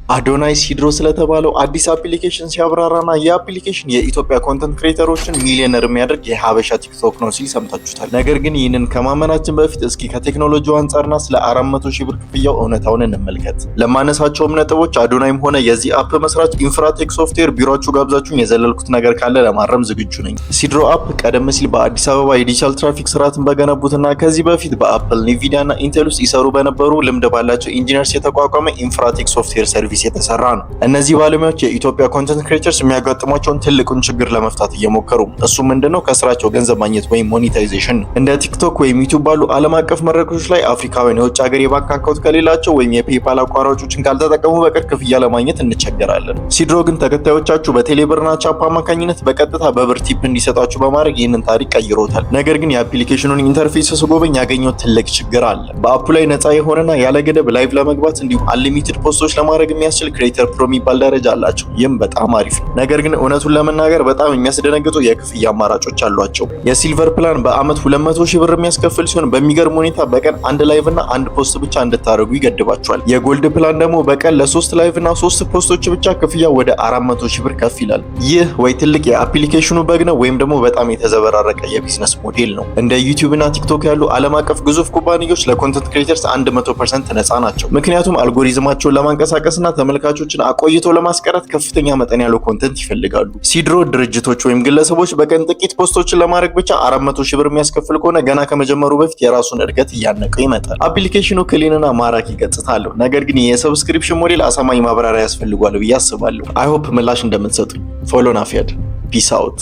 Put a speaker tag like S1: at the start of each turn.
S1: አዶናይ ሲድሮ ስለተባለው አዲስ አፕሊኬሽን ሲያብራራና የአፕሊኬሽን የኢትዮጵያ ኮንተንት ክሬተሮችን ሚሊዮነር የሚያደርግ የሀበሻ ቲክቶክ ነው ሲል ሰምታችሁታል። ነገር ግን ይህንን ከማመናችን በፊት እስኪ ከቴክኖሎጂው አንጻርና ስለ 400 ሺህ ብር ክፍያው እውነታውን እንመልከት። ለማነሳቸውም ነጥቦች አዶናይም ሆነ የዚህ አፕ መስራች ኢንፍራቴክ ሶፍትዌር ቢሮአችሁ ጋብዛችሁን የዘለልኩት ነገር ካለ ለማረም ዝግጁ ነኝ። ሲድሮ አፕ ቀደም ሲል በአዲስ አበባ የዲጂታል ትራፊክ ስርዓትን በገነቡትና ከዚህ በፊት በአፕል ኒቪዲያ እና ኢንቴል ውስጥ ይሰሩ በነበሩ ልምድ ባላቸው ኢንጂነርስ የተቋቋመ ኢንፍራቴክ ሶፍትዌር ሰርቪስ የተሰራ ነው። እነዚህ ባለሙያዎች የኢትዮጵያ ኮንተንት ክሬተርስ የሚያጋጥሟቸውን ትልቁን ችግር ለመፍታት እየሞከሩ እሱ ምንድነው ከስራቸው ገንዘብ ማግኘት ወይም ሞኔታይዜሽን ነው። እንደ ቲክቶክ ወይም ዩቲዩብ ባሉ ዓለም አቀፍ መድረኮች ላይ አፍሪካውያን የውጭ ሀገር የባንክ አካውንት ከሌላቸው ወይም የፔፓል አቋራጮችን ካልተጠቀሙ በቀር ክፍያ ለማግኘት እንቸገራለን። ሲድሮ ግን ተከታዮቻችሁ በቴሌብርና ቻፕ አማካኝነት በቀጥታ በብር ቲፕ እንዲሰጣችሁ በማድረግ ይህንን ታሪክ ቀይሮታል። ነገር ግን የአፕሊኬሽኑን ኢንተርፌስ ስጎበኝ ያገኘው ትልቅ ችግር አለ። በአፑ ላይ ነፃ የሆነና ያለ ገደብ ላይቭ ለመግባት እንዲሁም አንሊሚትድ ፖስቶች ለማድረግ የሚያስችል ክሬተር ፕሮ የሚባል ደረጃ አላቸው። ይህም በጣም አሪፍ ነው። ነገር ግን እውነቱን ለመናገር በጣም የሚያስደነግጡ የክፍያ አማራጮች አሏቸው። የሲልቨር ፕላን በአመት 200 ሺህ ብር የሚያስከፍል ሲሆን በሚገርም ሁኔታ በቀን አንድ ላይቭ እና አንድ ፖስት ብቻ እንድታደርጉ ይገድባቸዋል። የጎልድ ፕላን ደግሞ በቀን ለ3 ላይቭ እና 3 ፖስቶች ብቻ ክፍያ ወደ 400 ሺህ ብር ከፍ ይላል። ይህ ወይ ትልቅ የአፕሊኬሽኑ በግ ነው ወይም ደግሞ በጣም የተዘበራረቀ የቢዝነስ ሞዴል ነው። እንደ ዩቲዩብ እና ቲክቶክ ያሉ ዓለም አቀፍ ግዙፍ ኩባንያዎች ለኮንተንት ክሬተርስ 100% ነፃ ናቸው። ምክንያቱም አልጎሪዝማቸውን ለማንቀሳቀስና ተመልካቾችን አቆይቶ ለማስቀረት ከፍተኛ መጠን ያለው ኮንተንት ይፈልጋሉ። ሲድሮ ድርጅቶች ወይም ግለሰቦች በቀን ጥቂት ፖስቶችን ለማድረግ ብቻ 400 ሺህ ብር የሚያስከፍል ከሆነ ገና ከመጀመሩ በፊት የራሱን እድገት እያነቀው ይመጣል። አፕሊኬሽኑ ክሊንና ማራኪ ገጽታ አለው። ነገር ግን የሰብስክሪፕሽን ሞዴል አሳማኝ ማብራሪያ ያስፈልጓል ብዬ አስባለሁ። አይ ሆፕ ምላሽ እንደምትሰጡኝ። ፎሎ ናፊያድ ፒስ አውት።